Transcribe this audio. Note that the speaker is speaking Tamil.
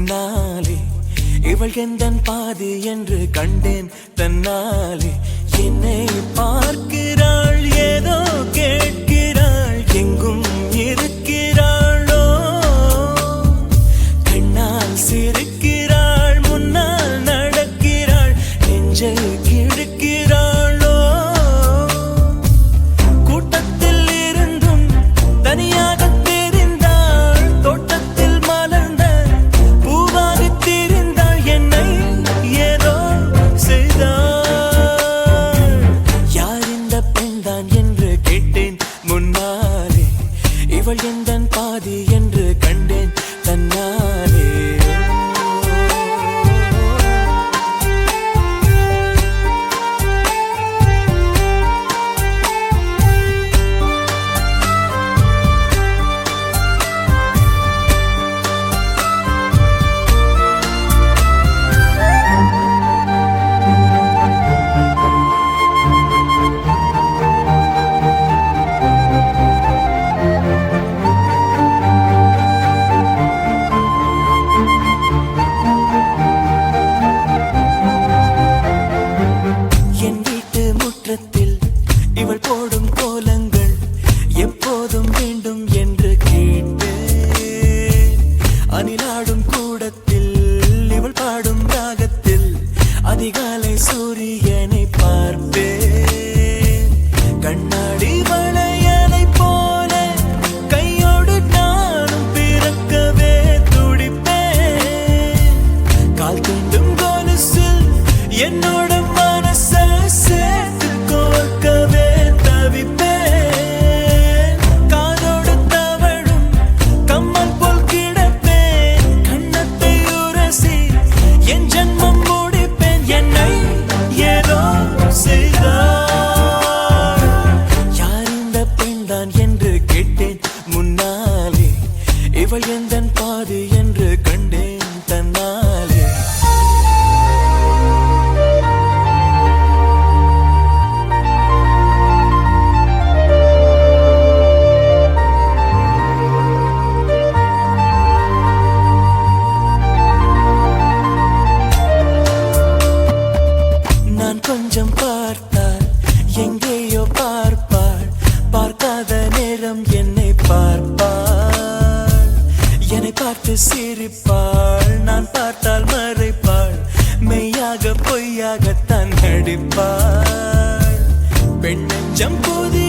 முன்னாலே இவள் எந்தன் பாதி என்று கண்டேன் தன்னாலே. என்னை பார்க்கிறாள், ஏதோ கேட்கிறாள், எங்கும் இருக்கிறாளோ. கண்ணால் சிரிக்கிறாள், முன்னால் நடக்கிறாள், நெஞ்சை கிழக்கிறாளோ. கூட்டத்தில் இருந்தும் தனியாக தெரிந்தாள், தோட்டத்தில் மலர்ந்த பூவாக தெரிந்தாள், என்னை ஏதோ செய்தாள். யார் இந்த பெண்தான் என்று கேட்டேன் முன்னாலே, இவள் எந்தன் பாதி என்று கண்டேன் தன்னாலே. இவள் போடும் கோலங்கள் எப்போதும் வேண்டும் என்று கேட்டேன். அணிலாடும் கூடத்தில் இவள் பாடும் ராகத்தில் அதிகாலை சூரியனை பார்ப்பேன். கண்ணாடி வளையலை போல கையோடு நானும் பிறக்கவே துடிப்பேன். கால் தீண்டும் கொலுசில் என்னோட மனசை சேர்த்து கோர்க்கவே தவிப்பேன். காதோடு தவழும் கம்மல் போல் கிடப்பேன். கண்ணத்தை உரசி என் ஜன்மம் முடிப்பேன். என்னை ஏதோ செய்தாள். யார் இந்த பெண்தான் என்று கேட்டேன் முன்னாலே, இவள் எந்தன் பாதி என்று கண்டேன் தன்னாலே. கொஞ்சம் பார்த்தால் எங்கேயோ பார்ப்பாள், பார்க்காத நேரம் என்னை பார்ப்பாள். என்னை பார்த்து சிரிப்பாள், நான் பார்த்தால் மறைப்பாள், மெய்யாக பொய்யாகத்தான் நடிப்பாள். பெண் நெஞ்சம் புதிய